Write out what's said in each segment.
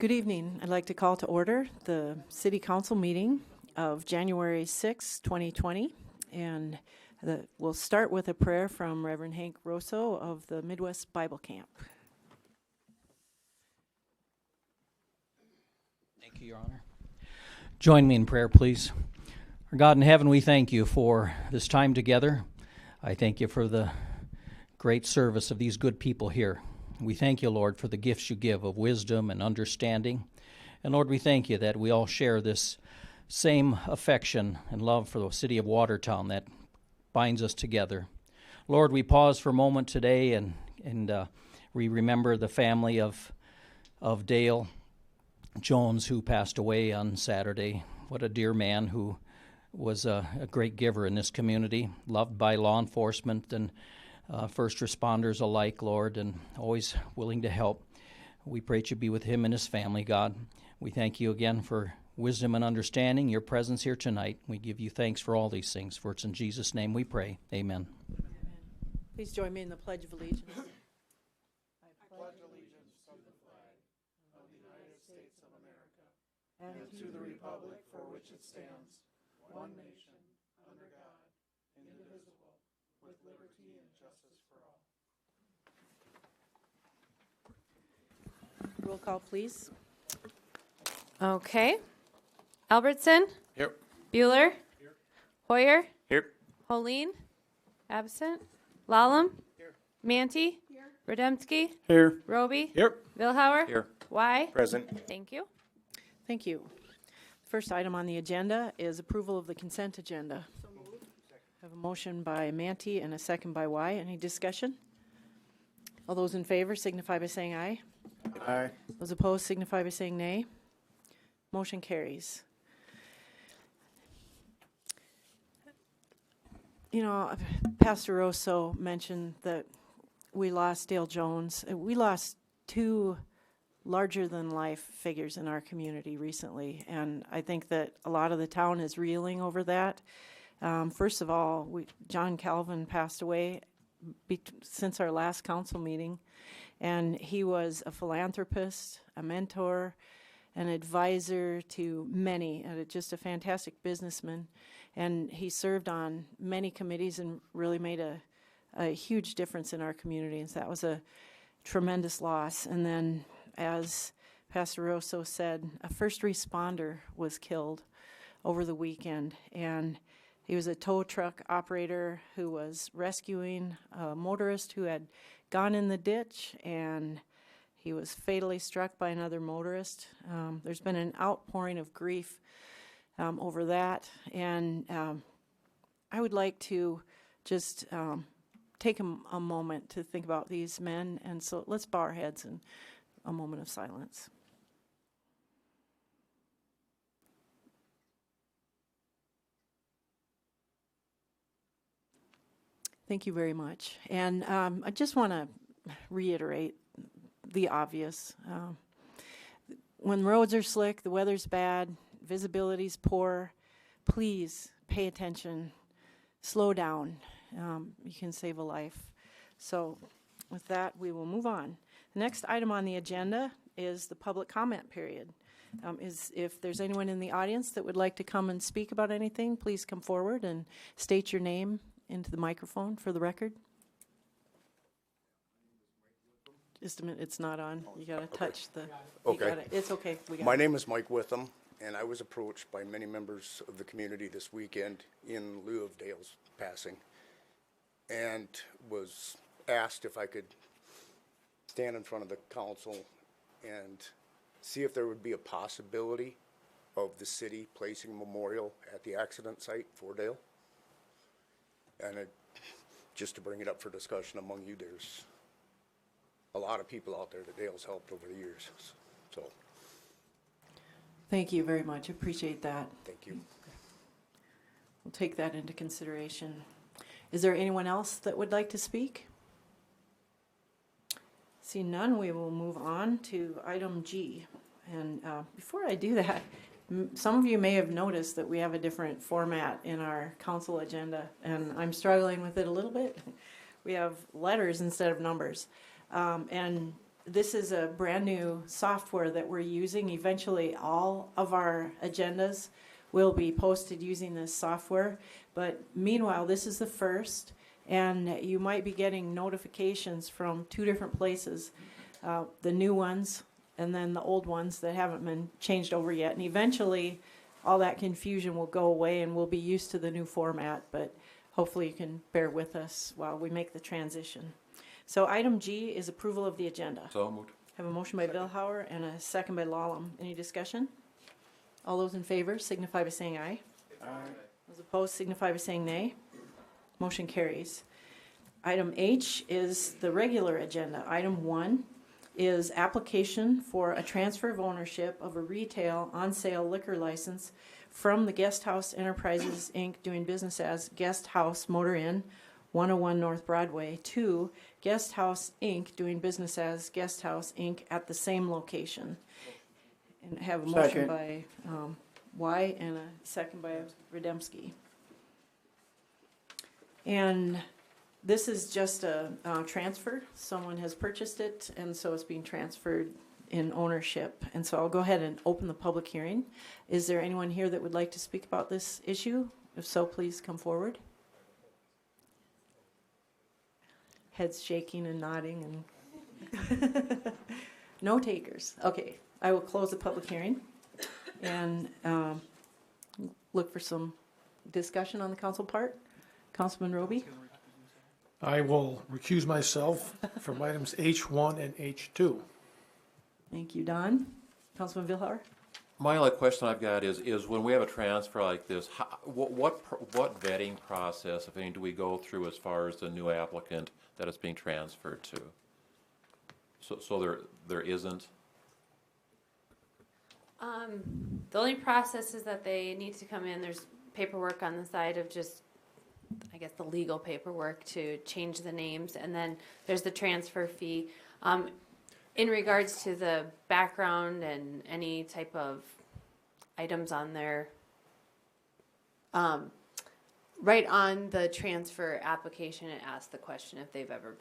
Good evening. I'd like to call to order the City Council meeting of January 6, 2020. And we'll start with a prayer from Reverend Hank Rosso of the Midwest Bible Camp. Thank you, Your Honor. Join me in prayer, please. Our God in heaven, we thank you for this time together. I thank you for the great service of these good people here. We thank you, Lord, for the gifts you give of wisdom and understanding. And Lord, we thank you that we all share this same affection and love for the city of Watertown that binds us together. Lord, we pause for a moment today and we remember the family of Dale Jones, who passed away on Saturday. What a dear man who was a great giver in this community, loved by law enforcement and first responders alike, Lord, and always willing to help. We pray that you be with him and his family, God. We thank you again for wisdom and understanding, your presence here tonight. We give you thanks for all these things, for it's in Jesus' name we pray. Amen. Amen. Please join me in the Pledge of Allegiance. I pledge allegiance to the flag of the United States of America and to the republic for which it stands, one nation, under God, indivisible, with liberty and justice for all. Roll call, please. Okay. Albertson? Here. Bueller? Here. Hoyer? Here. Holeen? Absent. Lallam? Here. Manti? Here. Rademski? Here. Roby? Here. Vilhauer? Here. Y? Present. Thank you. Thank you. First item on the agenda is approval of the consent agenda. I have a motion by Manti and a second by Y. Any discussion? All those in favor signify by saying aye. Aye. Those opposed signify by saying nay. Motion carries. You know, Pastor Rosso mentioned that we lost Dale Jones. We lost two larger-than-life figures in our community recently, and I think that a lot of the town is reeling over that. First of all, John Calvin passed away since our last council meeting, and he was a philanthropist, a mentor, an advisor to many, and just a fantastic businessman. And he served on many committees and really made a huge difference in our community. And so that was a tremendous loss. And then, as Pastor Rosso said, a first responder was killed over the weekend. And he was a tow truck operator who was rescuing a motorist who had gone in the ditch, and he was fatally struck by another motorist. There's been an outpouring of grief over that, and I would like to just take a moment to think about these men, and so let's bow our heads in a moment of silence. Thank you very much. And I just want to reiterate the obvious. When roads are slick, the weather's bad, visibility's poor, please pay attention, slow down. You can save a life. So with that, we will move on. The next item on the agenda is the public comment period. If there's anyone in the audience that would like to come and speak about anything, please come forward and state your name into the microphone for the record. Just a minute, it's not on. You got to touch the. Okay. It's okay. My name is Mike Witham, and I was approached by many members of the community this weekend in lieu of Dale's passing, and was asked if I could stand in front of the council and see if there would be a possibility of the city placing a memorial at the accident site for Dale. And just to bring it up for discussion among you, there's a lot of people out there that Dale's helped over the years. So, Thank you very much. Appreciate that. thank you. We'll take that into consideration. Is there anyone else that would like to speak? See none, we will move on to item G. And before I do that, some of you may have noticed that we have a different format in our council agenda, and I'm struggling with it a little bit. We have letters instead of numbers. And this is a brand new software that we're using. Eventually, all of our agendas will be posted using this software. But meanwhile, this is the first, and you might be getting notifications from two different places, the new ones and then the old ones that haven't been changed over yet. And eventually, all that confusion will go away and we'll be used to the new format, but hopefully you can bear with us while we make the transition. So item G is approval of the agenda. So moved. Have a motion by Billhauer and a second by Lallam. Any discussion? All those in favor signify by saying aye. Aye. Those opposed signify by saying nay. Motion carries. Item H is the regular agenda. Item 1 is application for a transfer of ownership of a retail on-sale liquor license from the Guest House Enterprises, Inc., doing business as Guest House Motor Inn, 101 North Broadway, to Guest House, Inc., doing business as Guest House, Inc., at the same location. And have a motion Second. by Y and a second by Rademski. And this is just a transfer. Someone has purchased it, and so it's being transferred in ownership. And so I'll go ahead and open the public hearing. Is there anyone here that would like to speak about this issue? If so, please come forward. Heads shaking and nodding and no takers. Okay, I will close the public hearing and look for some discussion on the council part. Councilman Roby? I will recuse myself from items H1 and H2. Thank you, Don. Councilman Vilhauer? My only question I've got is when we have a transfer like this, what vetting process, if any, do we go through as far as the new applicant that it's being transferred to? So there isn't? The only process is that they need to come in. There's paperwork on the side of just, I guess, the legal paperwork to change the names, and then there's the transfer fee. In regards to the background and any type of items on there, right on the transfer application, it asks the question if they've ever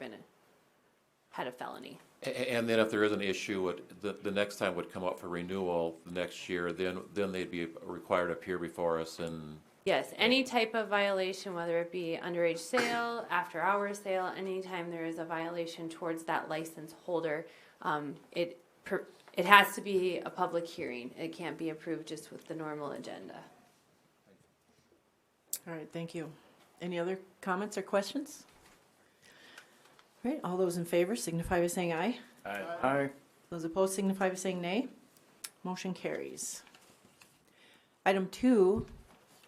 had a felony. And then if there is an issue, the next time would come up for renewal the next year, then they'd be required to appear before us and... Yes, any type of violation, whether it be underage sale, after hours sale, anytime there is a violation towards that license holder, it has to be a public hearing. It can't be approved just with the normal agenda. All right, thank you. Any other comments or questions? All right, all those in favor signify by saying aye. Aye. Those opposed signify by saying nay. Motion carries. Item 2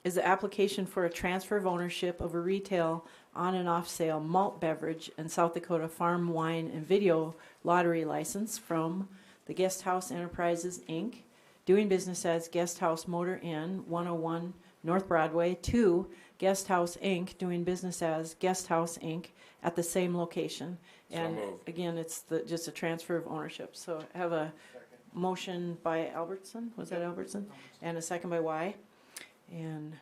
is the application for a transfer of ownership of a retail on and off sale malt beverage and South Dakota farm wine and video lottery license from the Guest House Enterprises, Inc., doing business as Guest House Motor Inn, 101 North Broadway, to Guest House, Inc., doing business as Guest House, Inc., at the same location. And again, it's just a transfer of ownership. So I have a motion by Albertson, was that Albertson? And a second by Y. And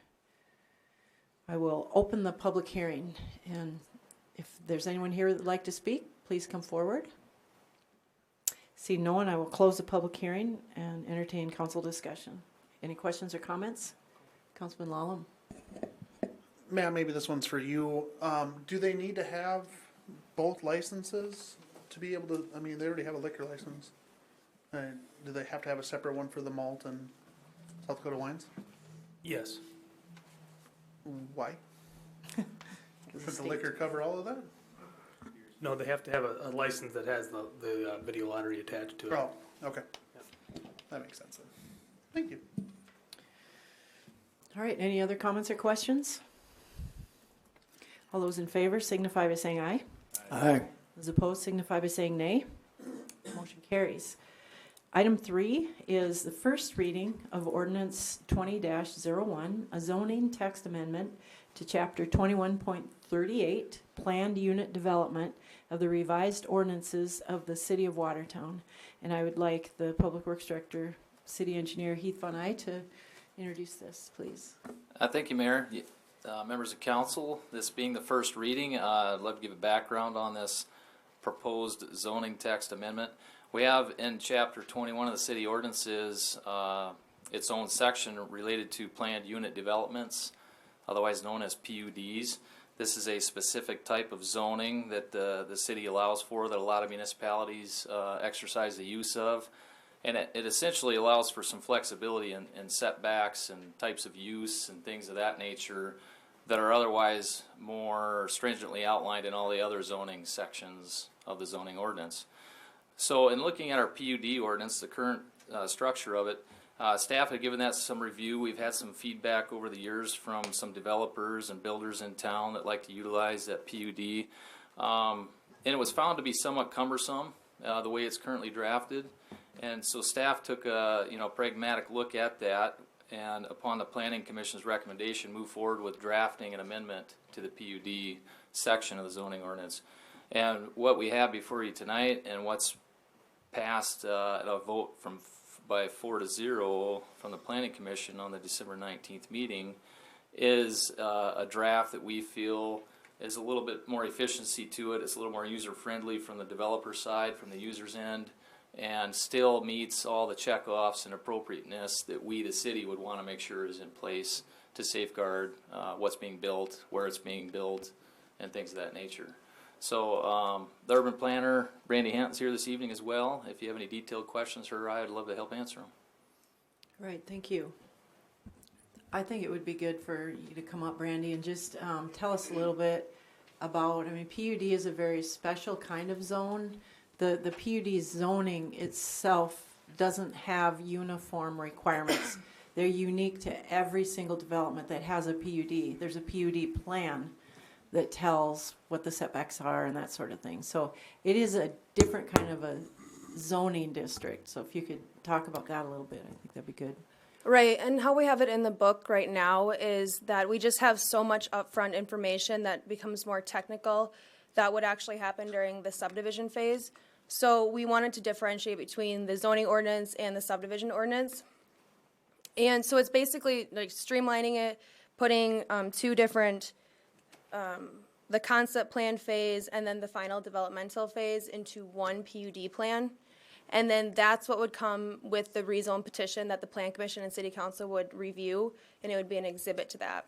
I will open the public hearing. And if there's anyone here that would like to speak, please come forward. See no one, I will close the public hearing and entertain council discussion. Any questions or comments? Councilman Lallam? Ma'am, maybe this one's for you. Do they need to have both licenses to be able to, I mean, they already have a liquor license. Do they have to have a separate one for the malt and South Dakota wines? Yes. Why? Should the liquor cover all of that? No, they have to have a license that has the video lottery attached to it. Oh, okay. That makes sense then. Thank you. All right, any other comments or questions? All those in favor signify by saying aye. Aye. Those opposed signify by saying nay. Motion carries. Item 3 is the first reading of ordinance 20-01, a zoning text amendment to chapter 21.38, planned unit development of the revised ordinances of the city of Watertown. And I would like the Public Works Director, City Engineer Heath Von Eye, to introduce this, please. Thank you, Mayor. Members of council, this being the first reading, I'd love to give a background on this proposed zoning text amendment. We have in chapter 21 of the city ordinances its own section related to planned unit developments, otherwise known as PUDs. This is a specific type of zoning that the city allows for, that a lot of municipalities exercise the use of. And it essentially allows for some flexibility in setbacks and types of use and things of that nature that are otherwise more stringently outlined in all the other zoning sections of the zoning ordinance. So in looking at our PUD ordinance, the current structure of it, staff had given that some review. We've had some feedback over the years from some developers and builders in town that like to utilize that PUD. And it was found to be somewhat cumbersome, the way it's currently drafted. And so staff took a pragmatic look at that, and upon the Planning Commission's recommendation, moved forward with drafting an amendment to the PUD section of the zoning ordinance. And what we have before you tonight, and what's passed at a vote by 4-0 from the Planning Commission on the December 19th meeting, is a draft that we feel is a little bit more efficiency to it. It's a little more user-friendly from the developer side, from the user's end, and still meets all the checkoffs and appropriateness that we, the city, would want to make sure is in place to safeguard what's being built, where it's being built, and things of that nature. So the urban planner, Brandy Hanton's here this evening as well. If you have any detailed questions for her, I'd love to help answer them. Right, thank you. I think it would be good for you to come up, Brandy, and just tell us a little bit about, PUD is a very special kind of zone. The PUD zoning itself doesn't have uniform requirements. They're unique to every single development that has a PUD. There's a PUD plan that tells what the setbacks are and that sort of thing. So it is a different kind of a zoning district. So if you could talk about that a little bit, I think that'd be good. Right, and how we have it in the book right now is that we just have so much upfront information that becomes more technical that would actually happen during the subdivision phase. So we wanted to differentiate between the zoning ordinance and the subdivision ordinance. And so it's basically like streamlining it, putting two different, the concept plan phase and then the final developmental phase into one PUD plan. And then that's what would come with the rezone petition that the Plan Commission and City Council would review, and it would be an exhibit to that.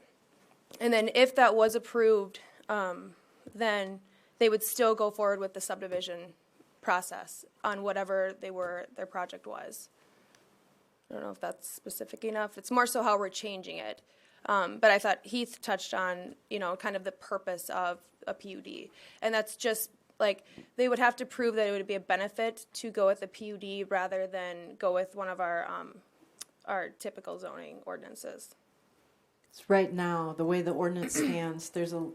And then if that was approved, then they would still go forward with the subdivision process on whatever their project was. I don't know if that's specific enough. It's more so how we're changing it. But I thought Heath touched on, kind of the purpose of a PUD. And that's just like, they would have to prove that it would be a benefit to go with a PUD rather than go with one of our typical zoning ordinances. It's right now, the way the ordinance stands, there's a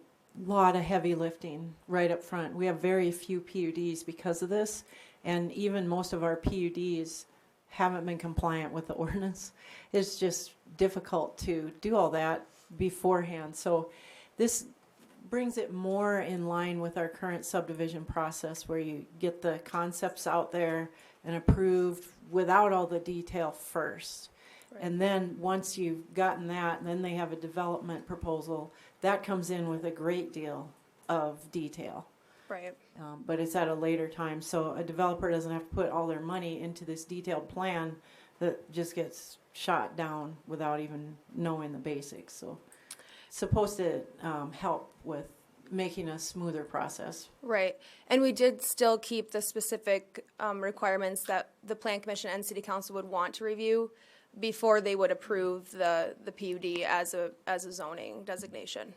lot of heavy lifting right up front. We have very few PUDs because of this, and even most of our PUDs haven't been compliant with the ordinance. It's just difficult to do all that beforehand. So this brings it more in line with our current subdivision process, where you get the concepts out there and approved without all the detail first. Right. And then once you've gotten that, then they have a development proposal that comes in with a great deal of detail. Right. But it's at a later time, so a developer doesn't have to put all their money into this detailed plan that just gets shot down without even knowing the basics. So it's supposed to help with making a smoother process. Right. And we did still keep the specific requirements that the Plan Commission and City Council would want to review before they would approve the PUD as a zoning designation.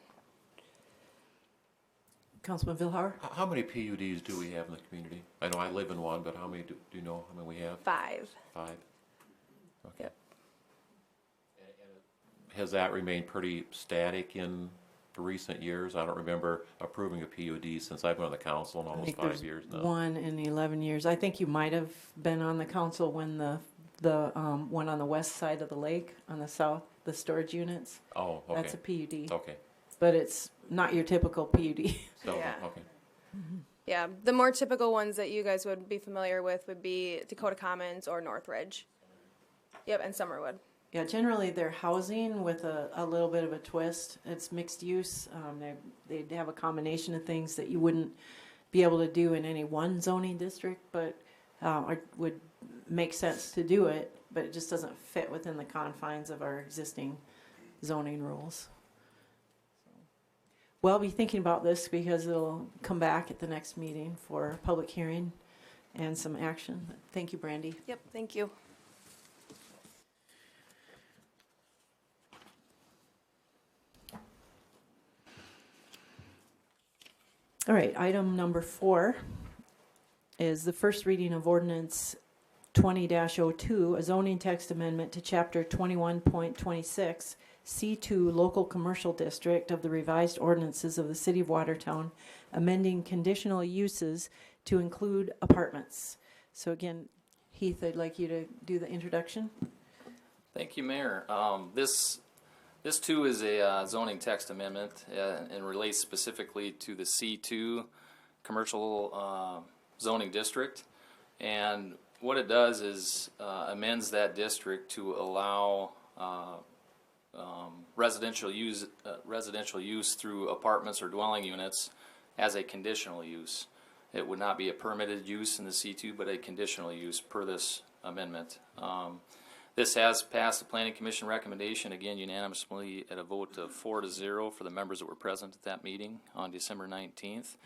Councilman Vilhauer? How many PUDs do we have in the community? I know I live in one, but how many do you know how many we have? 5. 5? Okay. Yep. Has that remained pretty static in the recent years? I don't remember approving a PUD since I've been on the council in almost 5 years now. One in 11 years. I think you might have been on the council when the one on the west side of the lake, on the south, the storage units. Oh, okay. That's a PUD. Okay. But it's not your typical PUD. So, Yeah. okay. Yeah, the more typical ones that you guys would be familiar with would be Dakota Commons or Northridge. Yep, and Summerwood. Yeah, generally they're housing with a little bit of a twist. It's mixed use. They'd have a combination of things that you wouldn't be able to do in any one zoning district, but it would make sense to do it, but it just doesn't fit within the confines of our existing zoning rules. Well, I'll be thinking about this because it'll come back at the next meeting for public hearing and some action. Thank you, Brandy. Yep, thank you. All right, item number 4 is the first reading of ordinance 20-02, a zoning text amendment to chapter 21.26, C2 Local Commercial District of the revised ordinances of the City of Watertown, amending conditional uses to include apartments. So again, Heath, I'd like you to do the introduction. Thank you, Mayor. This too is a zoning text amendment and relates specifically to the C2 commercial zoning district. And what it does is amends that district to allow residential use through apartments or dwelling units as a conditional use. It would not be a permitted use in the C2, but a conditional use per this amendment. This has passed the Planning Commission recommendation, again unanimously at a vote of 4-0 for the members that were present at that meeting on December 19th.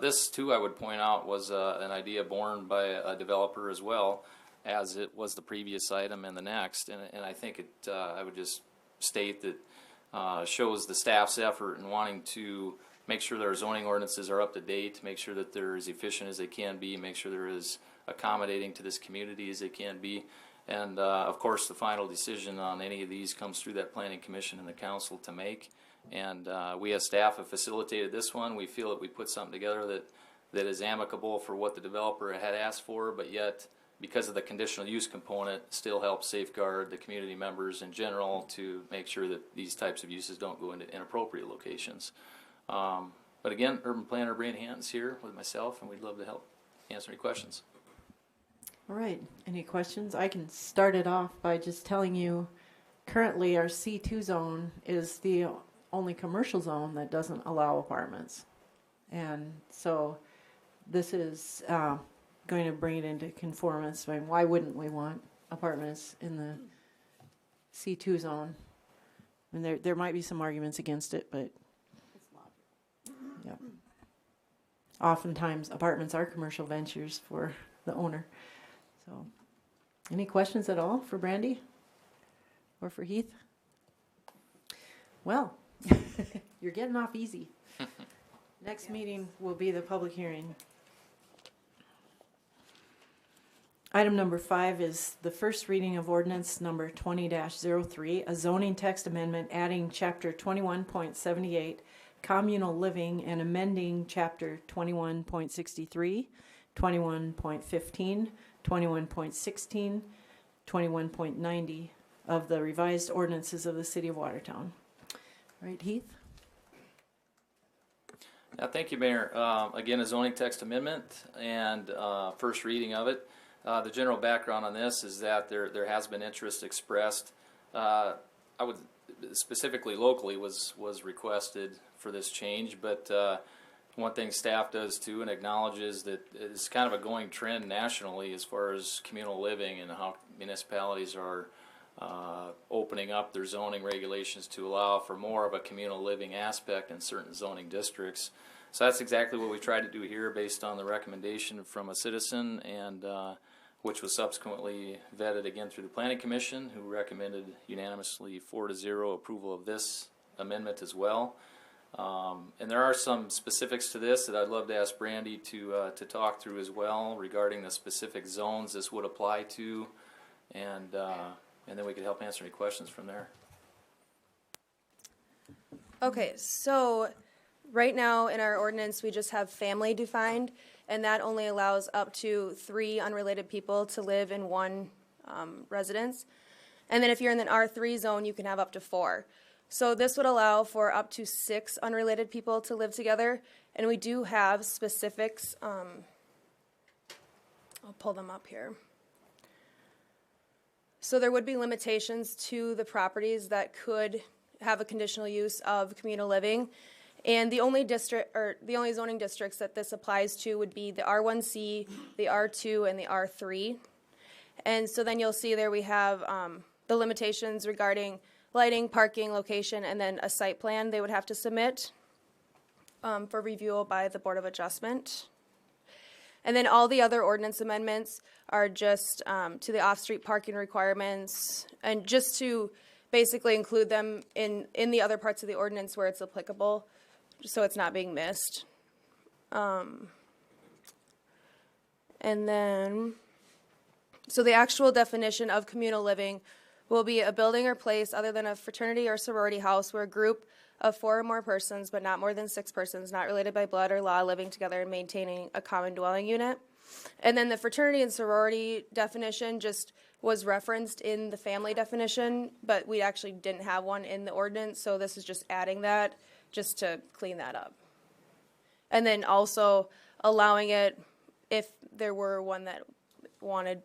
This too, I would point out, was an idea born by a developer as well, as it was the previous item and the next. And I think I would just state that shows the staff's effort in wanting to make sure their zoning ordinances are up to date, make sure that they're as efficient as they can be, make sure they're as accommodating to this community as they can be. And of course, the final decision on any of these comes through that Planning Commission and the Council to make. And we as staff have facilitated this one. We feel that we put something together that is amicable for what the developer had asked for, but yet, because of the conditional use component, still helps safeguard the community members in general to make sure that these types of uses don't go into inappropriate locations. But again, Urban Planner Brian Hanton's here with myself, and we'd love to help answer any questions. All right, any questions? I can start it off by just telling you, currently our C2 zone is the only commercial zone that doesn't allow apartments. And so this is going to bring it into conformance. I mean, why wouldn't we want apartments in the C2 zone? I mean, there might be some arguments against it, but yeah. Oftentimes apartments are commercial ventures for the owner. So, any questions at all for Brandy or for Heath? Well, you're getting off easy. Next meeting will be the public hearing. Item number 5 is the first reading of ordinance number 20-03, a zoning text amendment adding chapter 21.78, communal living, and amending chapter 21.63, 21.15, 21.16, 21.90 of the revised ordinances of the City of Watertown. All right, Heath? Thank you, Mayor. Again, a zoning text amendment and first reading of it. The general background on this is that there has been interest expressed. I would specifically locally was requested for this change, but one thing staff does too and acknowledges that it's kind of a going trend nationally as far as communal living and how municipalities are opening up their zoning regulations to allow for more of a communal living aspect in certain zoning districts. So that's exactly what we tried to do here based on the recommendation from a citizen, and which was subsequently vetted again through the Planning Commission, who recommended unanimously 4-0 approval of this amendment as well. And there are some specifics to this that I'd love to ask Brandy to talk through as well regarding the specific zones this would apply to, and then we could help answer any questions from there. Okay, so right now in our ordinance, we just have family defined, and that only allows up to 3 unrelated people to live in one residence. And then if you're in an R3 zone, you can have up to 4. So this would allow for up to 6 unrelated people to live together, and we do have specifics. I'll pull them up here. So there would be limitations to the properties that could have a conditional use of communal living, And the only zoning districts that this applies to would be the R1C, the R2, and the R3. And so then you'll see there we have the limitations regarding lighting, parking, location, and then a site plan they would have to submit for review by the Board of Adjustment. And then all the other ordinance amendments are just to the off-street parking requirements, and just to basically include them in the other parts of the ordinance where it's applicable, so it's not being missed. And then, so the actual definition of communal living will be a building or place other than a fraternity or sorority house where a group of 4 or more persons, but not more than 6 persons, not related by blood or law, living together and maintaining a common dwelling unit. And then the fraternity and sorority definition just was referenced in the family definition, but we actually didn't have one in the ordinance, so this is just adding that just to clean that up. And then also allowing it if there were one that wanted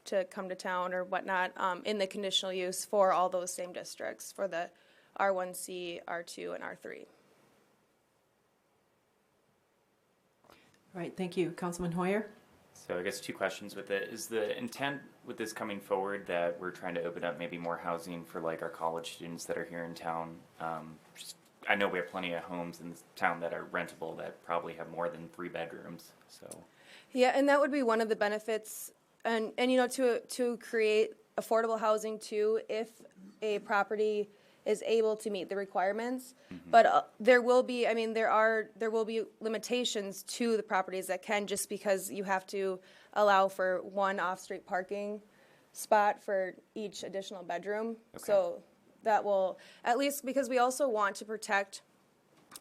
to come to town or whatnot, in the conditional use for all those same districts, for the R1C, R2, and R3. All right, thank you. Councilman Hoyer? So I guess 2 questions with it. Is the intent with this coming forward that we're trying to open up maybe more housing for like our college students that are here in town? I know we have plenty of homes in this town that are rentable that probably have more than 3 bedrooms. So Yeah, and that would be one of the benefits, and you know, to create affordable housing too, if a property is able to meet the requirements. But there will be, I mean, there will be limitations to the properties that can, just because you have to allow for 1 off-street parking spot for each additional bedroom. Okay. So that will, at least because we also want to protect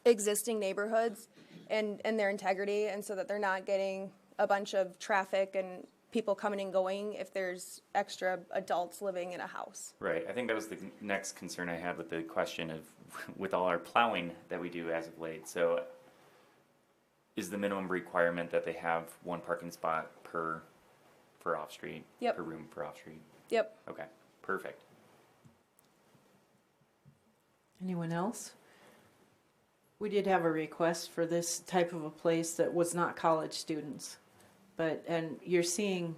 existing neighborhoods and their integrity, and so that they're not getting a bunch of traffic and people coming and going if there's extra adults living in a house. right, I think that was the next concern I had with the question of with all our plowing that we do as of late. So is the minimum requirement that they have 1 parking spot for off-street? Yep. Per room for off-street? Yep. Okay, perfect. Anyone else? We did have a request for this type of a place that was not college students. And you're seeing,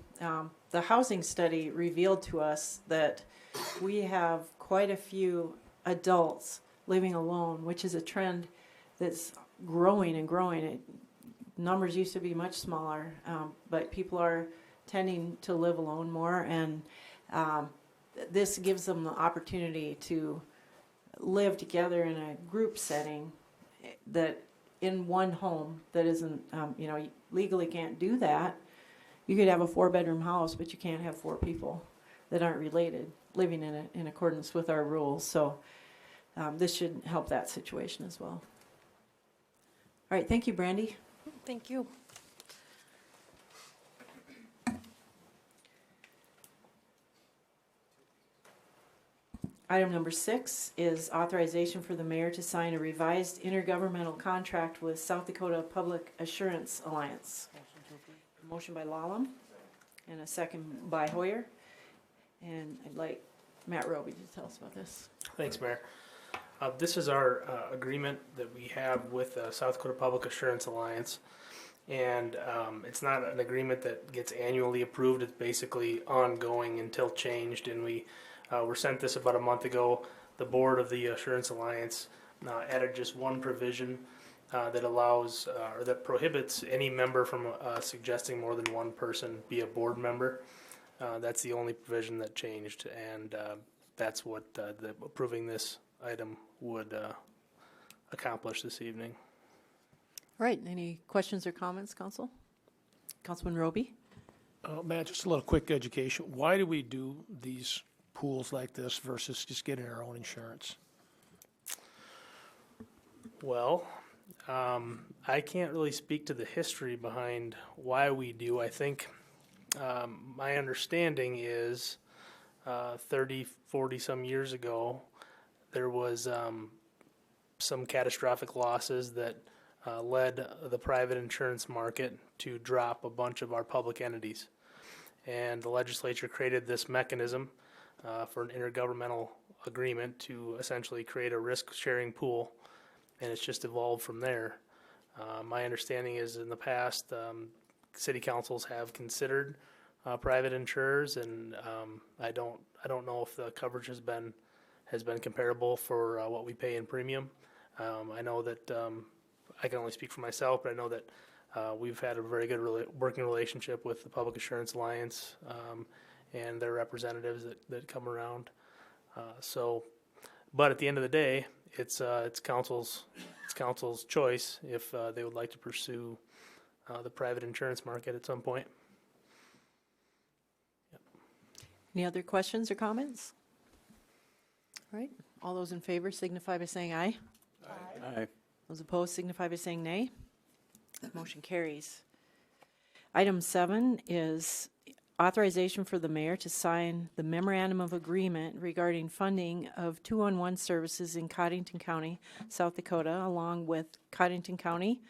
the housing study revealed to us that we have quite a few adults living alone, which is a trend that's growing and growing. Numbers used to be much smaller, but people are tending to live alone more, and this gives them the opportunity to live together in a group setting that in one home that isn't, you know, you legally can't do that. You could have a 4-bedroom house, but you can't have 4 people that aren't related living in it in accordance with our rules. So this should help that situation as well. All right, thank you, Brandy. Thank you. Item number 6 is authorization for the mayor to sign a revised intergovernmental contract with South Dakota Public Assurance Alliance. Motion by Lallam and a second by Hoyer. And I'd like Matt Roby to tell us about this. Thanks, Mayor. This is our agreement that we have with South Dakota Public Assurance Alliance. And it's not an agreement that gets annually approved. It's basically ongoing until changed. And we were sent this about a month ago. The board of the Assurance Alliance added just one provision that allows or that prohibits any member from suggesting more than one person be a board member. That's the only provision that changed, and that's what approving this item would accomplish this evening. All right, any questions or comments, Council? Councilman Roby? Matt, just a little quick education. Why do we do these pools like this versus just getting our own insurance? Well, I can't really speak to the history behind why we do. I think my understanding is 30, 40 some years ago, there was some catastrophic losses that led the private insurance market to drop a bunch of our public entities. And the legislature created this mechanism for an intergovernmental agreement to essentially create a risk-sharing pool and it's just evolved from there. My understanding is in the past, city councils have considered private insurers, and I don't know if the coverage has been comparable for what we pay in premium. I know that I can only speak for myself, but I know that we've had a very good working relationship with the Public Assurance Alliance and their representatives that come around. But at the end of the day, it's council's choice if they would like to pursue the private insurance market at some point. Any other questions or comments? All right, all those in favor signify by saying aye. Aye. Those opposed signify by saying nay. Motion carries. Item 7 is authorization for the mayor to sign the memorandum of agreement regarding funding of 211 services in Cottington County, South Dakota, along with Cottington County,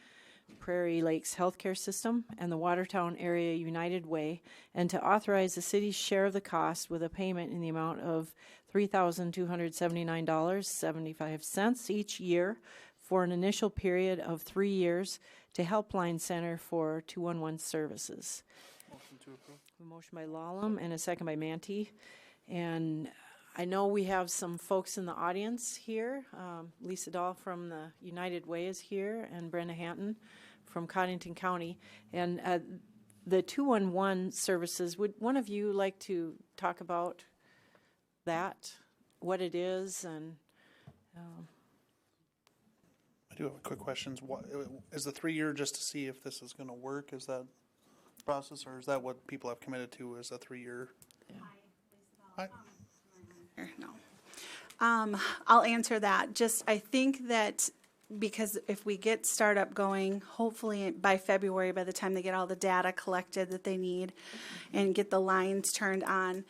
Prairie Lakes Healthcare System, and the Watertown Area United Way, and to authorize the city's share of the cost with a payment in the amount of $3,279.75 each year for an initial period of 3 years to Helpline Center for 211 services. Motion to approve. A motion by Lallam and a second by Mantee. And I know we have some folks in the audience here. Lisa Dahl from the United Way is here, and Brenda Hanton from Cottington County. And the 211 services, would one of you like to talk about that, what it is, and I do have a quick question. What is the 3 year just to see if this is going to work? Is that process, or is that what people have committed to? Is a 3 year? Hi. No. I'll answer that. I think that because if we get startup going, hopefully by February, by the time they get all the data collected that they need and get the lines turned on,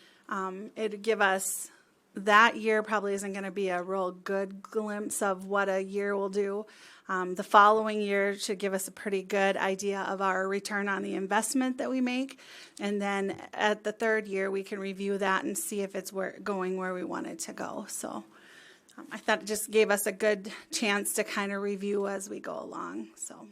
it'd give us, that year probably isn't going to be a real good glimpse of what a year will do. The following year should give us a pretty good idea of our return on the investment that we make. And then at the third year, we can review that and see if it's going where we want it to go. So I thought it just gave us a good chance to kind of review as we go along. So.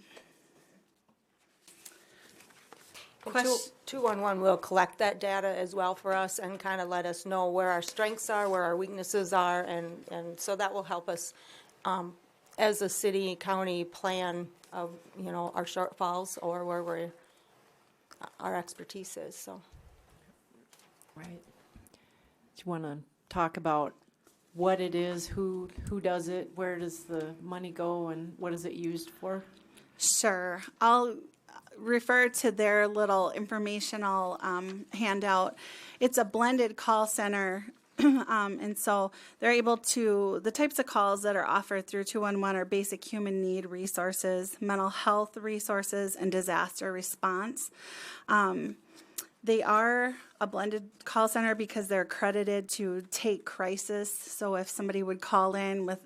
211 will collect that data as well for us and kind of let us know where our strengths are, where our weaknesses are, and so that will help us as a city, county plan of, our shortfalls or where our expertise is, so. right? Do you want to talk about what it is, who does it, where does the money go, and what is it used for? Sure. I'll refer to their little informational handout. It's a blended call center, and so they're able to, the types of calls that are offered through 211 are basic human need resources, mental health resources, and disaster response. They are a blended call center because they're accredited to take crisis. So if somebody would call in with,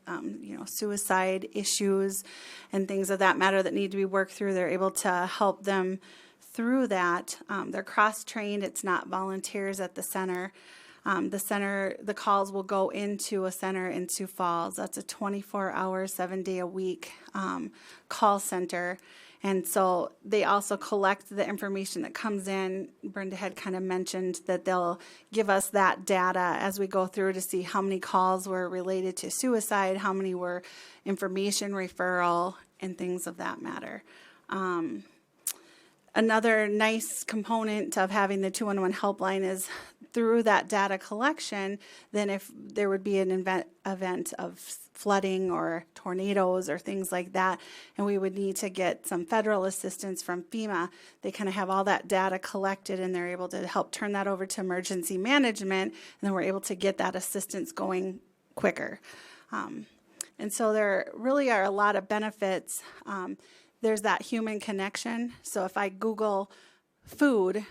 suicide issues and things of that matter that need to be worked through, they're able to help them through that. They're cross-trained. It's not volunteers at the center. The calls will go into a center in Sioux Falls. That's a 24-hour, 7-day-a-week call center. And so they also collect the information that comes in. Brenda had kind of mentioned that they'll give us that data as we go through to see how many calls were related to suicide, how many were information referral, and things of that matter. Another nice component of having the 211 helpline is through that data collection, then if there would be an event of flooding or tornadoes or things like that, and we would need to get some federal assistance from FEMA, they kind of have all that data collected and they're able to help turn that over to emergency management, and then we're able to get that assistance going quicker. And so there really are a lot of benefits. There's that human connection. So if I Google food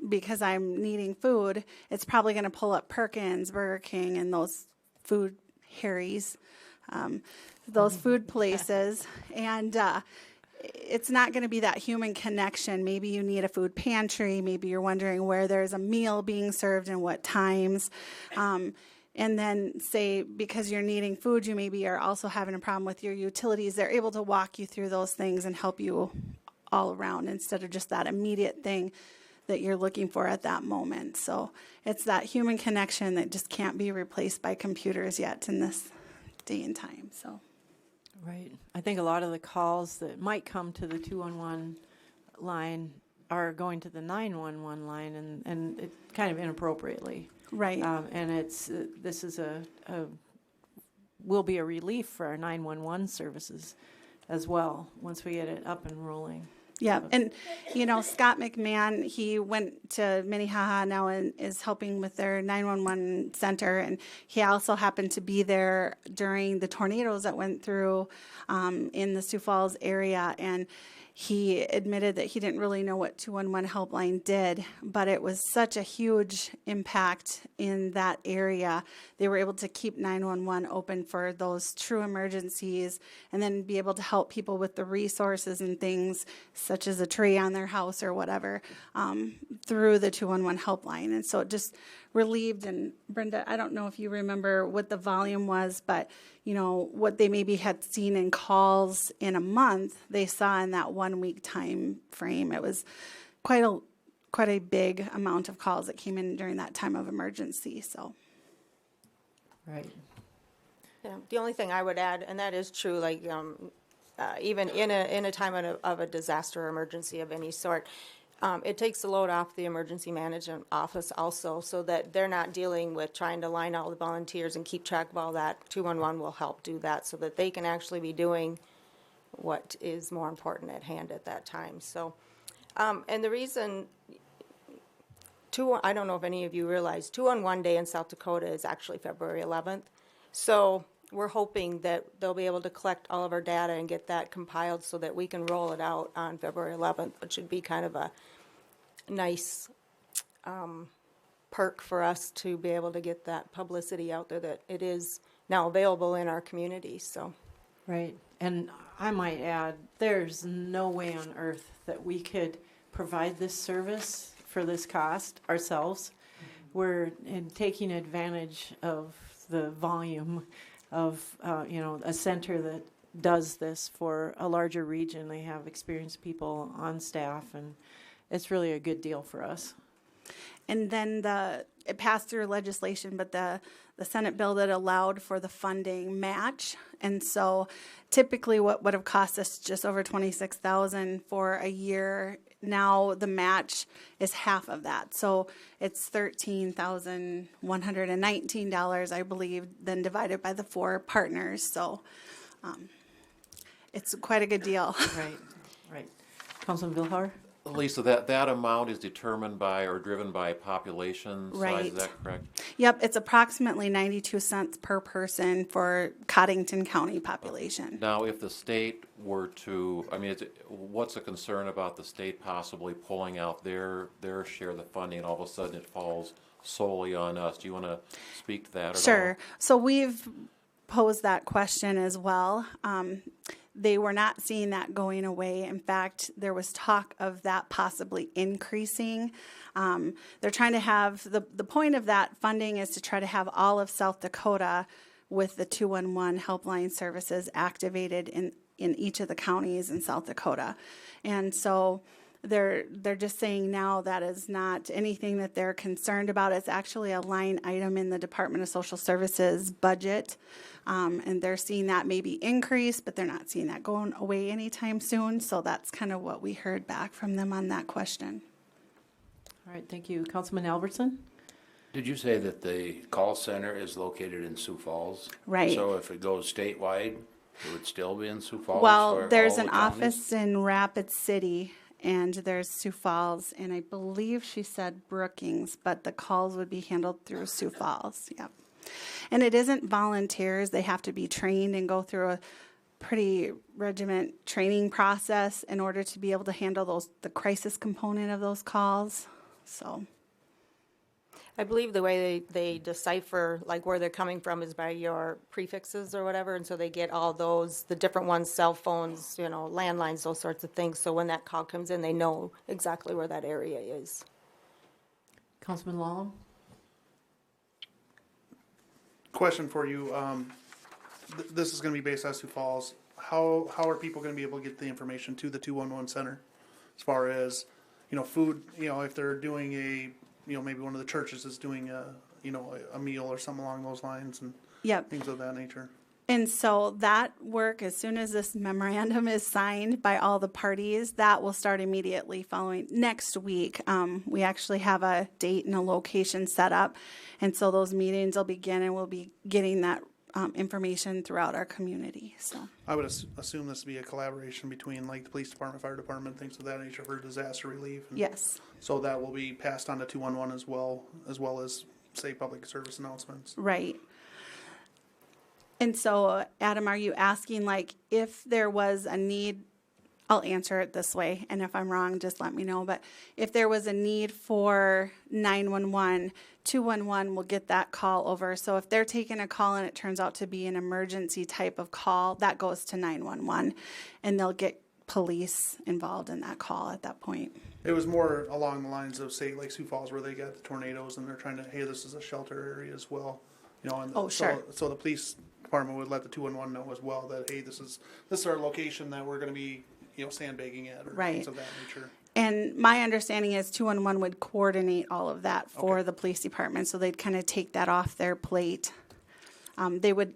because I'm needing food, it's probably going to pull up Perkins, Burger King, and those food Harry's, those food places. And it's not going to be that human connection. Maybe you need a food pantry. Maybe you're wondering where there's a meal being served and what times. and then say because you're needing food, you maybe are also having a problem with your utilities, they're able to walk you through those things and help you all around instead of just that immediate thing that you're looking for at that moment. So it's that human connection that just can't be replaced by computers yet in this day and time. So Right. I think a lot of the calls that might come to the 211 line are going to the 911 line, and it kind of inappropriately. right. And this is will be a relief for our 911 services as well, once we get it up and rolling. Yeah, and Scott McMahon, he went to Minnehaha now and is helping with their 911 center, and he also happened to be there during the tornadoes that went through in the Sioux Falls area, and he admitted that he didn't really know what 211 Helpline did, but it was such a huge impact in that area. They were able to keep 911 open for those true emergencies and then be able to help people with the resources and things such as a tree on their house or whatever through the 211 Helpline. And so it just relieved. And Brenda, I don't know if you remember what the volume was, but what they maybe had seen in calls in a month, they saw in that 1 week time frame. It was quite a big amount of calls that came in during that time of emergency. So, Right. Yeah, the only thing I would add, and that is true, like even in a time of a disaster or emergency of any sort, it takes the load off the emergency management office also, so that they're not dealing with trying to line all the volunteers and keep track of all that. 211 will help do that so that they can actually be doing what is more important at hand at that time. So, and the reason, I don't know if any of you realize, 211 Day in South Dakota is actually February 11th. So we're hoping that they'll be able to collect all of our data and get that compiled so that we can roll it out on February 11th, which would be kind of a nice perk for us to be able to get that publicity out there that it is now available in our community. So, Right. And I might add, there's no way on earth that we could provide this service for this cost ourselves. We're taking advantage of the volume of, a center that does this for a larger region. They have experienced people on staff, and it's really a good deal for us. and then it passed through legislation, but the Senate bill that allowed for the funding match, and so typically what would have cost us just over $26,000 for a year, now the match is half of that, so it's $13,119, I believe, then divided by the 4 partners. So it's quite a good deal. Right. Councilman Vilhar? Lisa, that amount is determined by or driven by population size, Right. is that correct? Yep, it's approximately 92 cents per person for Cottington County population. Now, if the state were to, what's the concern about the state possibly pulling out their share of the funding and all of a sudden it falls solely on us? Do you want to speak to that at all? Sure. So we've posed that question as well. They were not seeing that going away. In fact, there was talk of that possibly increasing. They're trying to have, the point of that funding is to try to have all of South Dakota with the 211 helpline services activated in each of the counties in South Dakota. And so they're just saying now that is not anything that they're concerned about. It's actually a line item in the Department of Social Services budget. And they're seeing that maybe increase, but they're not seeing that going away anytime soon. So that's kind of what we heard back from them on that question. All right, thank you. Councilman Albertson? Did you say that the call center is located in Sioux Falls? Right. So if it goes statewide, it would still be in Sioux Falls? Well, for there's all the an counties? office in Rapid City, and there's Sioux Falls, and I believe she said Brookings, but the calls would be handled through Sioux Falls. Yep. And it isn't volunteers. They have to be trained and go through a pretty regiment training process in order to be able to handle the crisis component of those calls. So I believe the way they decipher like where they're coming from is by your prefixes or whatever, and so they get all those, the different ones, cell phones, landlines, those sorts of things. So when that call comes in, they know exactly where that area is. Councilman Lallam? question for you. This is going to be based out of Sioux Falls. How are people going to be able to get the information to the 211 center, as far as food? If they're doing maybe one of the churches is doing a meal or something along those lines, and Yep. things of that nature. And so that work, as soon as this memorandum is signed by all the parties, that will start immediately following next week. We actually have a date and a location set up. And so those meetings will begin, and we'll be getting that information throughout our community. So I would assume this would be a collaboration between like the police department, fire department, things of that nature for disaster relief. And yes. so that will be passed on to 211 as well as say public service announcements. Right. And so, Adam, are you asking, like, if there was a need? I'll answer it this way, and if I'm wrong, just let me know. But if there was a need for 911, 211 will get that call over. So if they're taking a call and it turns out to be an emergency type of call, that goes to 911, and they'll get police involved in that call at that point. It was more along the lines of, say, like Sioux Falls, where they got the tornadoes and they're trying to, hey, this is a shelter area as well. And Oh, sure. So the police department would let the 211 know as well that, hey, this is our location that we're going to be, sandbagging at, or Right. things of that nature. And my understanding is 211 would coordinate all of that for the police department, so they'd kind of take that off their plate. They would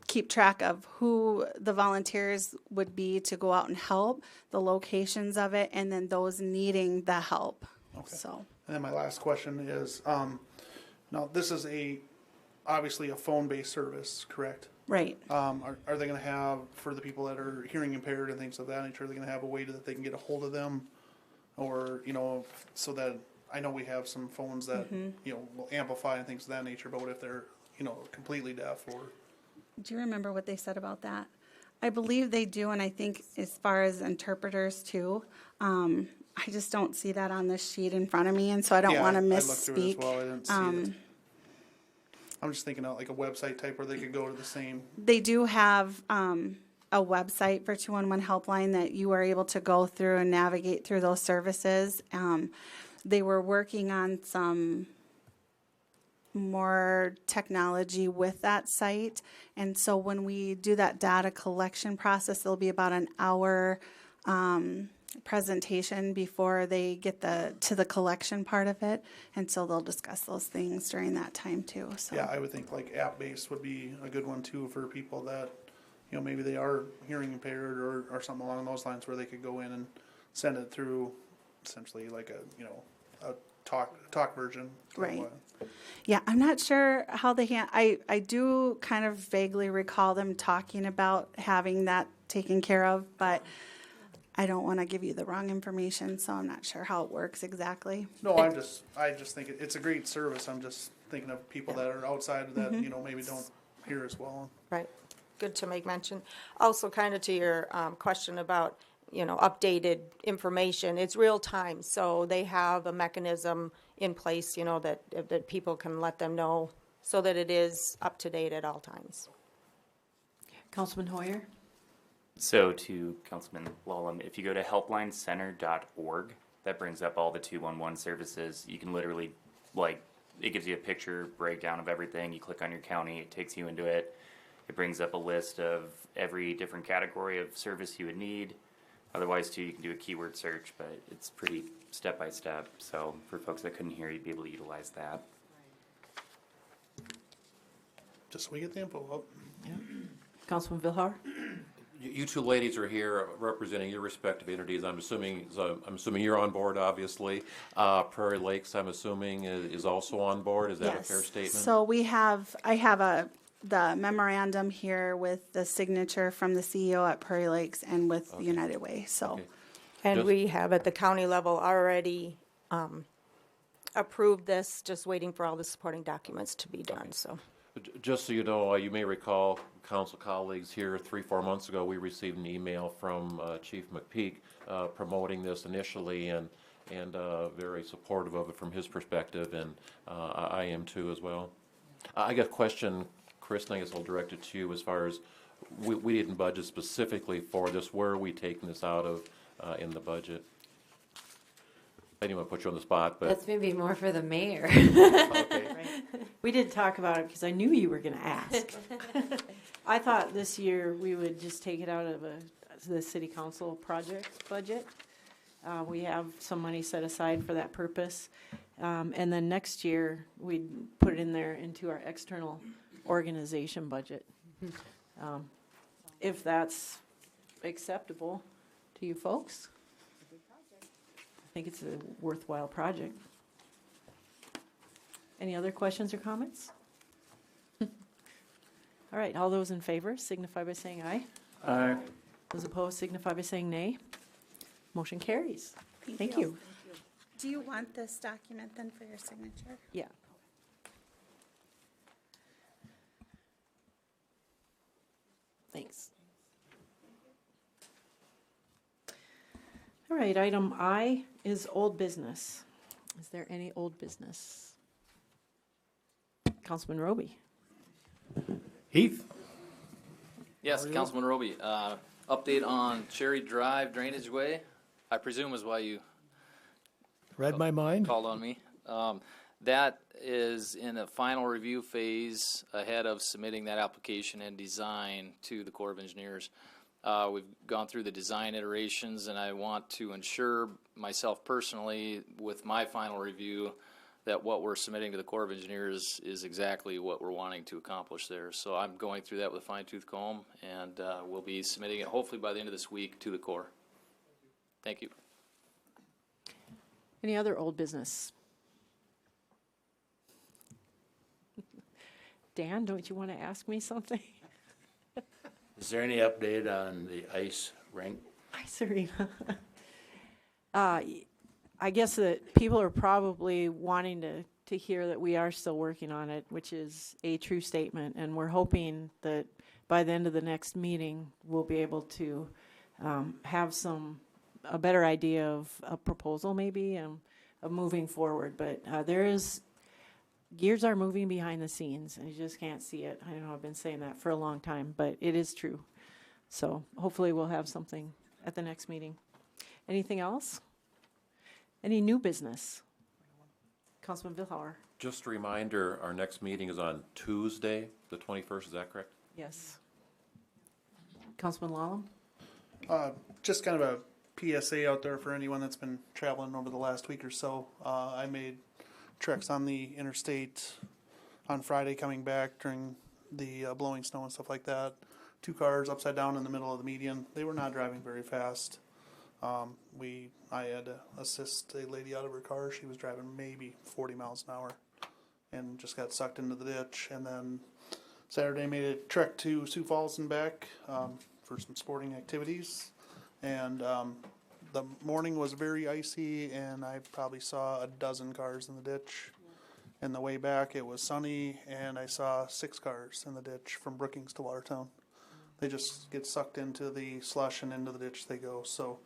keep track of who the volunteers would be to go out and help, the locations of it, and then those needing the help. Okay. So, And then my last question is, now this is obviously a phone-based service, correct? right. Are they going to have, for the people that are hearing impaired and things of that nature, are they going to have a way that they can get a hold of them? Or, so that, I know we have some phones that, will amplify and things of that nature, but what if they're, completely deaf or? Do you remember what they said about that? I believe they do, and I think as far as interpreters too. I just don't see that on this sheet in front of me, and so I don't want to I looked through it as misspeak. well, I didn't see it. I'm just thinking out like a website type where they could go to the same. They do have a website for 211 Helpline that you are able to go through and navigate through those services. They were working on some more technology with that site, and so when we do that data collection process, it'll be about an hour presentation before they get to the collection part of it, and so they'll discuss those things during that time too. So Yeah, I would think like app-based would be a good one too for people that, maybe they are hearing impaired or something along those lines, where they could go in and send it through essentially like a talk version. Right. Yeah, I'm not sure how they I do kind of vaguely recall them talking about having that taken care of, but I don't want to give you the wrong information, so I'm not sure how it works exactly. No, I just think it's a great service. I'm just thinking of people that are outside that, maybe don't hear as well. Right, good to make mention. Also, kind of to your question about, updated information, it's real time, so they have a mechanism in place, that people can let them know so that it is up to date at all times. Councilman Hoyer? So to Councilman Lallam, if you go to helplinescenter.org, that brings up all the 211 services. You can literally, it gives you a picture breakdown of everything. You click on your county, it takes you into it. It brings up a list of every different category of service you would need. Otherwise, too, you can do a keyword search, but it's pretty step by step. So for folks that couldn't hear, you'd be able to utilize that. Just so we get the info up. Councilman Villar? You two ladies are here representing your respective entities. I'm assuming you're on board, obviously. Prairie Lakes, I'm assuming, is also on board. Is that a fair statement? So I have the memorandum here with the signature from the CEO at Prairie Lakes and with United Way. So, Okay. And we have at the county level already approved this, just waiting for all the supporting documents to be done, so. Just so you know, you may recall, council colleagues here, 3-4 months ago, we received an email from Chief McPeak promoting this initially and very supportive of it from his perspective, and I am too as well. I got a question, Chris, I guess I'll direct it to you as far as we didn't budget specifically for this. Where are we taking this out of in the budget? I didn't want to put you on the spot, but That's maybe more for the mayor. okay. We didn't talk about it because I knew you were going to ask. I thought this year we would just take it out of the city council project budget. We have some money set aside for that purpose. And then next year, we'd put it in there into our external organization budget. If that's acceptable to you folks. I think it's a worthwhile project. Any other questions or comments? All right, all those in favor signify by saying aye. Aye. Those opposed signify by saying nay. Motion carries. Thank you. Do you want this document then for your signature? Yeah. Thanks. All right, item I is old business. Is there any old business? Councilman Roby. Heath? Yes, Councilman Roby, update on Cherry Drive Drainage Way, I presume is why you Read my mind? called on me. That is in a final review phase ahead of submitting that application and design to the Corps of Engineers. We've gone through the design iterations, and I want to ensure myself personally with my final review that what we're submitting to the Corps of Engineers is exactly what we're wanting to accomplish there. So I'm going through that with a fine-tooth comb, and we'll be submitting it hopefully by the end of this week to the Corps. Thank you. Any other old business? Dan, don't you want to ask me something? Is there any update on the ice rink? Ice arena. I guess that people are probably wanting to hear that we are still working on it, which is a true statement, and we're hoping that by the end of the next meeting, we'll be able to have a better idea of a proposal maybe of moving forward. But gears are moving behind the scenes, and you just can't see it. I know I've been saying that for a long time, but it is true. So hopefully we'll have something at the next meeting. Anything else? Any new business? Councilman Vilhauer. Just a reminder, our next meeting is on Tuesday, the 21st, is that correct? Yes. Councilman Lallam? Just kind of a PSA out there for anyone that's been traveling over the last week or so. I made treks on the interstate on Friday coming back during the blowing snow and stuff like that. 2 cars upside down in the middle of the median. They were not driving very fast. I had to assist a lady out of her car. She was driving maybe 40 miles an hour and just got sucked into the ditch. And then Saturday made a trek to Sioux Falls and back for some sporting activities. And the morning was very icy, and I probably saw 12 cars in the ditch. And the way back, it was sunny, and I saw 6 cars in the ditch from Brookings to Watertown. They just get sucked into the slush and into the ditch they go. So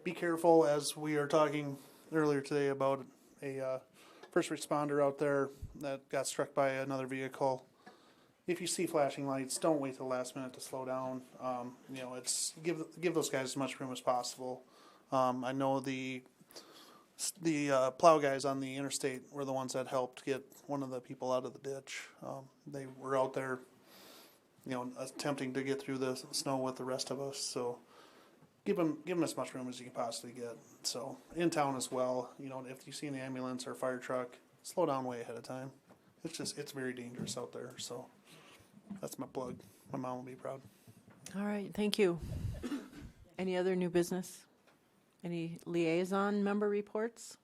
be careful, as we are talking earlier today about a first responder out there that got struck by another vehicle. If you see flashing lights, don't wait till the last minute to slow down. It's give those guys as much room as possible. I know the plow guys on the interstate were the ones that helped get one of the people out of the ditch. They were out there, attempting to get through the snow with the rest of us. So give them as much room as you can possibly get. So in town as well, if you see an ambulance or a fire truck, slow down way ahead of time. It's very dangerous out there. So that's my plug. My mom will be proud. All right, thank you. Any other new business? Any liaison member reports?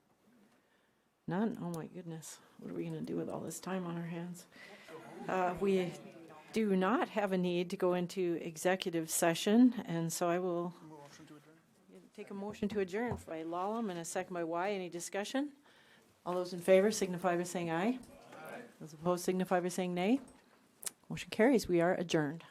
None? Oh my goodness. What are we going to do with all this time on our hands? We do not have a need to go into executive session, and so I will take a motion to adjourn by Lallam and a second by Y. Any discussion? All those in favor signify by saying aye. Those opposed signify by saying nay. Motion carries. We are adjourned.